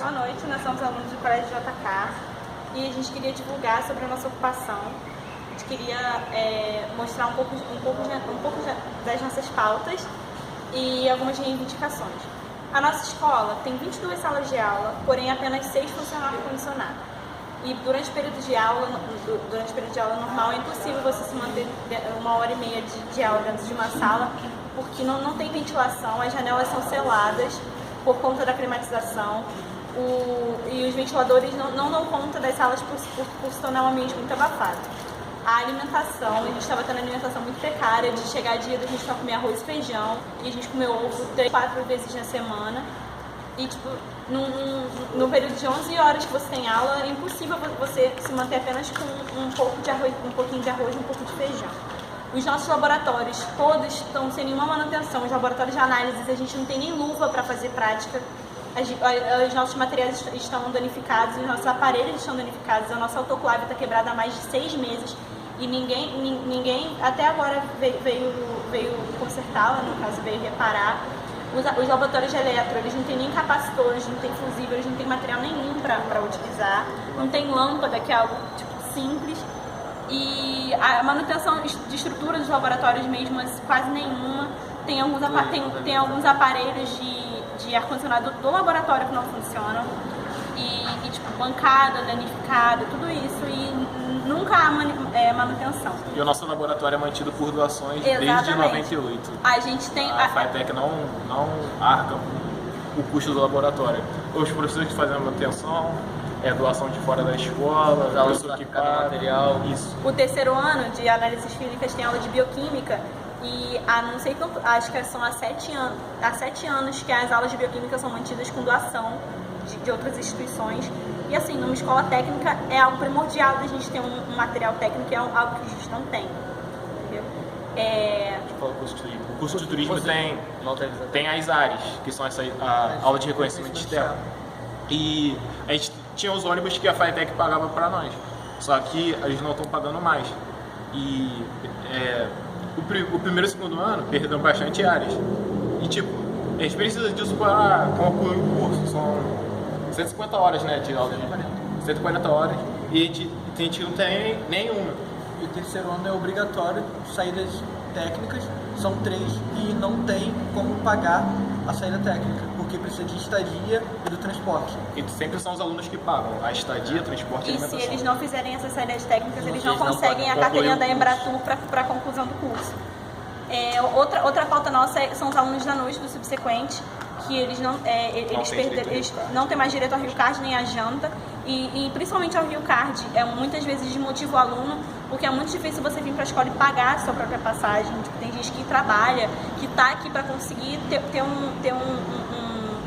Boa noite, nós somos alunos do Colégio JK e a gente queria divulgar sobre a nossa ocupação. A gente queria mostrar um pouco das nossas pautas e algumas reivindicações. A nossa escola tem 22 salas de aula, porém apenas 6 funcionam ar condicionado. E durante o período de aula normal é impossível você se manter 1h30 de aula dentro de uma sala, porque não tem ventilação, as janelas são seladas por conta da climatização. E os ventiladores não dão conta das salas por se tornar um ambiente muito abafado. A alimentação, a gente estava tendo alimentação muito precária, de chegar dia da gente só comer arroz e feijão, e a gente comeu ovo 3, 4 vezes na semana. E no período de 11 horas que você tem aula, é impossível você se manter apenas com um pouquinho de arroz e um pouco de feijão. Os nossos laboratórios, todos estão sem nenhuma manutenção. Os laboratórios de análises, a gente não tem nem luva para fazer prática. Os nossos materiais estão danificados, os nossos aparelhos estão danificados, a nossa autoclave está quebrada há mais de 6 meses e ninguém até agora veio consertá-la, no caso veio reparar. Os laboratórios de eletro, eles não têm nem capacitor, eles não têm fusível, eles não têm material nenhum para utilizar, não tem lâmpada, que é algo simples. E a manutenção de estrutura dos laboratórios mesmo, quase nenhuma. Tem alguns aparelhos de ar-condicionado do laboratório que não funcionam. E tipo, bancada, danificada, tudo isso. E nunca há manutenção. E o nosso laboratório é mantido por doações. Exatamente. Desde 98. A gente tem... A FATEC não arca o custo do laboratório. Os professores que fazem a manutenção... doação de fora da escola, a pessoa que paga material. Isso. O terceiro ano de análises clínicas tem aula de bioquímica e não sei quanto, acho que são há 7 anos que as aulas de bioquímica são mantidas com doação de outras instituições. E assim, numa escola técnica é algo primordial da gente ter um material técnico, é algo que a gente não tem. Entendeu? O curso de turismo tem as áreas, que são a aula de reconhecimento externo. E a gente tinha os ônibus que a FATEC pagava para nós, só que eles não estão pagando mais. E o primeiro e o segundo ano perderam bastante áreas. E tipo, a gente precisa disso para concluir o curso. São 150 horas, né, de aula. 140 horas. E a gente não tem nenhuma. E o terceiro ano é obrigatório, saídas técnicas, são 3 e não tem como pagar a saída técnica, porque precisa de estadia e do transporte. E sempre são os alunos que pagam a estadia, transporte e alimentação. E se eles não fizerem essas saídas técnicas, eles não conseguem a carteirinha da Embratur para a conclusão do curso. Outra pauta nossa são os alunos da noite do subsequente, que eles não têm mais direito ao Rio Card nem à janta, e principalmente ao Rio Card, muitas vezes desmotiva o aluno, porque é muito difícil você vir para a escola e pagar a sua própria passagem. Tipo, tem gente que trabalha, que está aqui para conseguir ter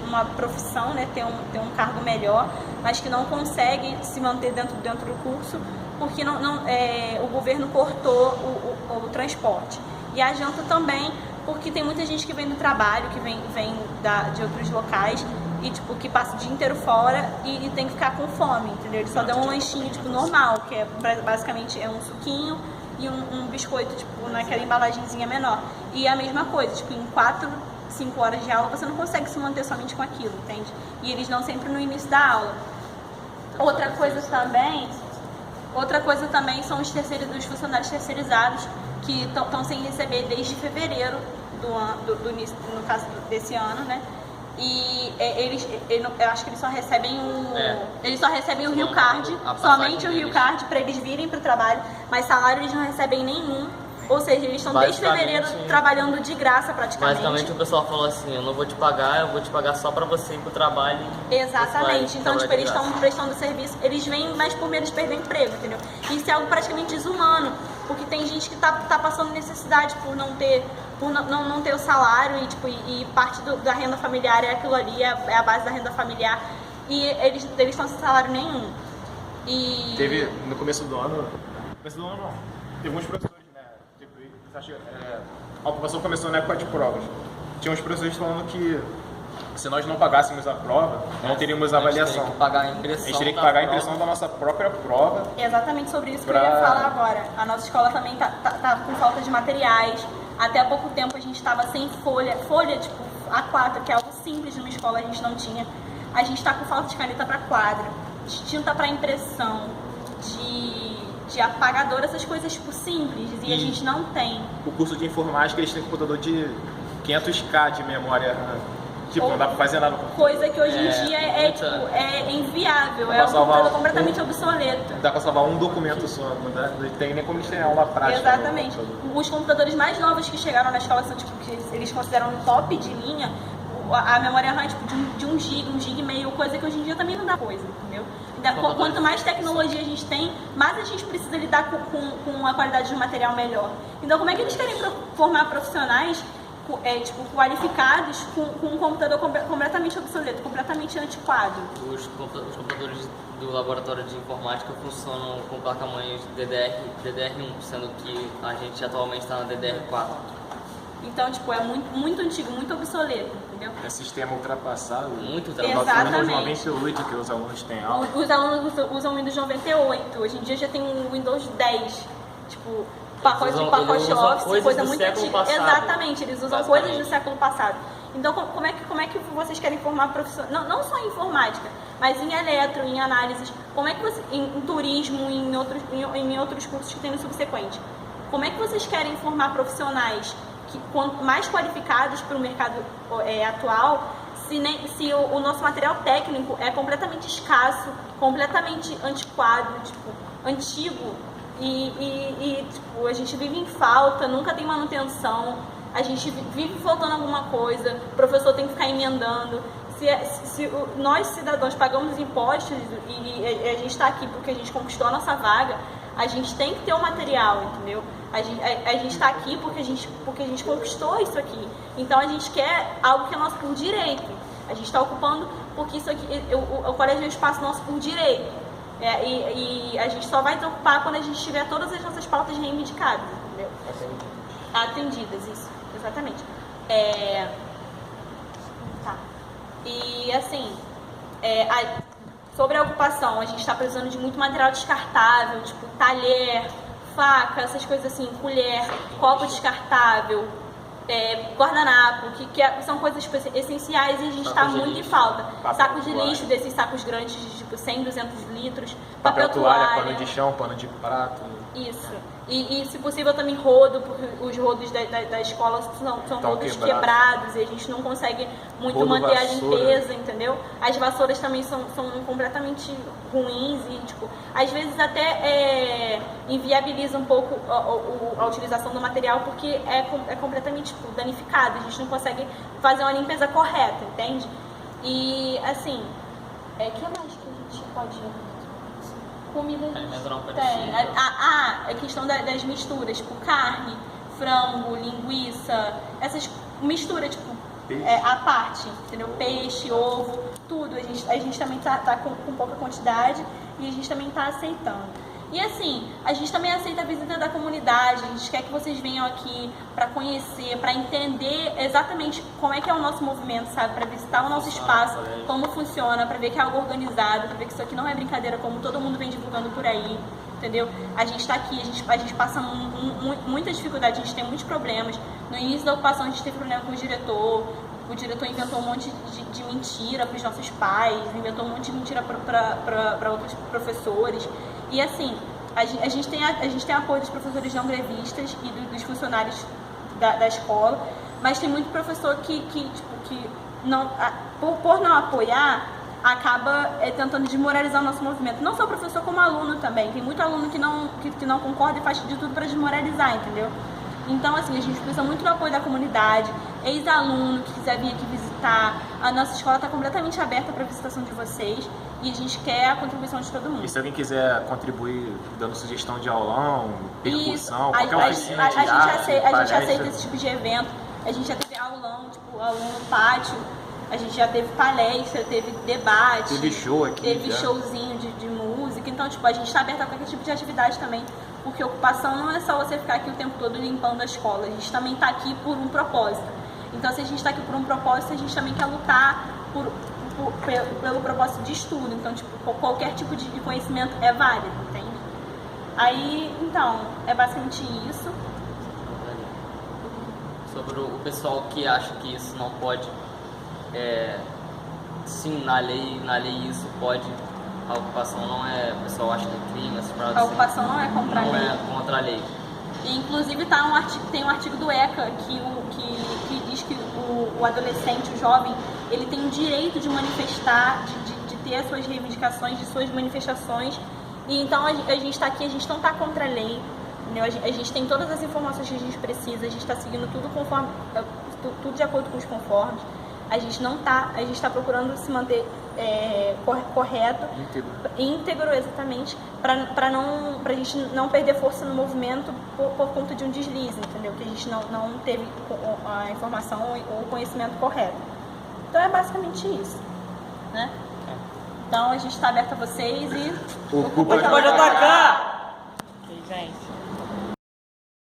uma profissão, né, ter um cargo melhor, mas que não consegue se manter dentro do curso, porque o governo cortou o transporte. E a janta também, porque tem muita gente que vem do trabalho, que vem de outros locais, e tipo, que passa o dia inteiro fora e tem que ficar com fome, entendeu? Eles só dão um lanchinho tipo, normal, que basicamente um suquinho e um biscoito, tipo, naquela embalagenzinha menor. E a mesma coisa, tipo, em 4, 5 horas de aula você não consegue se manter somente com aquilo, entende? E eles dão sempre no início da aula. Outra coisa também são os funcionários terceirizados, que estão sem receber desde fevereiro do início, no caso desse ano, né? E eu acho que eles só recebem o Rio Card, somente o Rio Card para eles virem para o trabalho, mas salário eles não recebem nenhum. Ou seja, eles estão desde fevereiro trabalhando de graça praticamente. Basicamente o pessoal falou assim, eu não vou te pagar, eu vou te pagar só pra você ir pro trabalho. Exatamente, então tipo, eles estão prestando serviço, eles vêm mais por medo de perder emprego, entendeu? Isso é algo praticamente desumano, porque tem gente que tá passando necessidade por não ter o salário e parte da renda familiar é aquilo ali, é a base da renda familiar, e eles estão sem salário nenhum. E... Teve, no começo do ano não, teve uns professores, a ocupação começou na época de provas. Tinha uns professores falando que se nós não pagássemos a prova, não teríamos avaliação. A gente teria que pagar a impressão da nossa própria prova. Exatamente sobre isso que eu ia falar agora. A nossa escola também tá com falta de materiais. Até há pouco tempo a gente estava sem folha tipo A4, que é algo simples numa escola, a gente não tinha. a gente está com falta de caneta para quadro, de tinta para impressão, de apagador, essas coisas tipo, simples, e a gente não tem. O curso de informática, eles têm computador de 500K de memória. Tipo, não dá pra fazer nada. Coisa que hoje em dia é inviável, é um computador completamente obsoleto. Dá pra salvar um documento só, não tem nem como eles terem aula prática. Exatamente. Os computadores mais novos que chegaram na escola são, tipo, que eles consideram top de linha, a memória RAM é tipo de 1 GB, 1 GB e meio, coisa que hoje em dia também não dá coisa, entendeu? Quanto mais tecnologia a gente tem, mais a gente precisa lidar com a qualidade do material melhor. Então, como é que eles querem formar profissionais qualificados com um computador completamente obsoleto, completamente antiquado? Os computadores do laboratório de informática funcionam com placa-mãe DDR1, sendo que a gente atualmente está na DDR4. Então, tipo, é muito antigo, muito obsoleto, entendeu? É sistema ultrapassado. Muito ultrapassado. Exatamente. Windows 98 que os alunos têm aula. Os alunos usam Windows 98, hoje em dia já tem um Windows 10, tipo, pacote Office, coisa muito antiga. Exatamente, eles usam coisas do século passado. Então, como é que vocês querem formar profissionais, não só em informática, mas em eletro, em análises, como é que em turismo, em outros cursos que tem no subsequente? Como é que vocês querem formar profissionais quanto mais qualificados para o mercado atual, se o nosso material técnico é completamente escasso, completamente antiquado, tipo, antigo, e tipo, a gente vive em falta, nunca tem manutenção, a gente vive faltando alguma coisa, o professor tem que ficar emendando. Se nós, cidadãos, pagamos impostos e a gente está aqui porque a gente conquistou a nossa vaga, a gente tem que ter o material, entendeu? A gente está aqui porque a gente conquistou isso aqui. Então a gente quer algo que é nosso por direito. A gente está ocupando porque isso aqui, o colégio é um espaço nosso por direito. E a gente só vai ocupar quando a gente tiver todas as nossas pautas reivindicadas, entendeu? Atendidas, isso, exatamente. Tá. E assim, sobre a ocupação, a gente está precisando de muito material descartável, tipo talher, faca, essas coisas assim, colher, copo descartável, guardanapo, que são coisas essenciais e a gente está muito em falta. Sacos de lixo, desses sacos grandes de tipo 100, 200 litros, papel toalha, pano de chão, pano de prato. Isso. E se possível também rodo, porque os rodos da escola são rodos quebrados e a gente não consegue muito rodo, manter vassoura. A limpeza, entendeu? As vassouras também são completamente ruins e, tipo, às vezes até inviabiliza um pouco a utilização do material porque é completamente, tipo, danificado, a gente não consegue fazer uma limpeza correta, entende? E, assim, que mais que a gente pode... Comida a gente tem. A questão das misturas, tipo carne, frango, linguiça, essas misturas, tipo, a parte, entendeu? Peixe, ovo, tudo. A gente também tá com pouca quantidade e a gente também tá aceitando. E assim, a gente também aceita a visita da comunidade, a gente quer que vocês venham aqui para conhecer, para entender exatamente como é que é o nosso movimento, sabe? Para visitar o nosso espaço, como funciona, para ver que é algo organizado, para ver que isso aqui não é brincadeira, como todo mundo vem divulgando por aí, entendeu? A gente está aqui, a gente passa muita dificuldade, a gente tem muitos problemas. No início da ocupação a gente teve problema com o diretor inventou um monte de mentira para os nossos pais, inventou um monte de mentira para outros professores. E assim, a gente tem apoio dos professores não grevistas e dos funcionários da escola, mas tem muito professor que não, por não apoiar, acaba tentando desmoralizar o nosso movimento. Não só o professor, como aluno também. Tem muito aluno que não concorda e faz de tudo para desmoralizar, entendeu? Então, assim, a gente precisa muito do apoio da comunidade, ex-aluno que quiser vir aqui visitar. A nossa escola está completamente aberta para a visitação de vocês e a gente quer a contribuição de todo mundo. E se alguém quiser contribuir dando sugestão de aulão, percussão, isso. qualquer oficina de arte, a gente aceita esse tipo de evento. A gente já teve aulão, tipo, aulão no pátio. A gente já teve palestra, teve debate. Teve show aqui. Teve showzinho de música. Então, tipo, a gente está aberto a qualquer tipo de atividade também. Porque ocupação não é só você ficar aqui o tempo todo limpando a escola. A gente também está aqui por um propósito. Então, se a gente está aqui por um propósito, a gente também quer lutar pelo propósito de estudo. Então, tipo, qualquer tipo de conhecimento é válido, entende? Aí, então, é basicamente isso. Sobre o pessoal que acha que isso não pode sim, na lei isso pode, a ocupação não é, o pessoal acha que é crime, essas paradas A ocupação não é contra a não lei. é contra a lei. E, inclusive tem um artigo do ECA que diz que o adolescente, o jovem, ele tem o direito de manifestar, de ter as suas reivindicações, de suas manifestações. E então a gente está aqui, a gente não está contra a lei, entendeu? A gente tem todas as informações que a gente precisa, a gente está seguindo tudo de acordo com os conformes. A gente está procurando se manter correto, íntegro, exatamente, para a gente não perder força no movimento por conta de um deslize, entendeu? Que a gente não teve a informação ou o conhecimento correto. Então é basicamente isso, né? Então a gente está aberto a vocês e... Ocupa pode atacar! Ok, gente.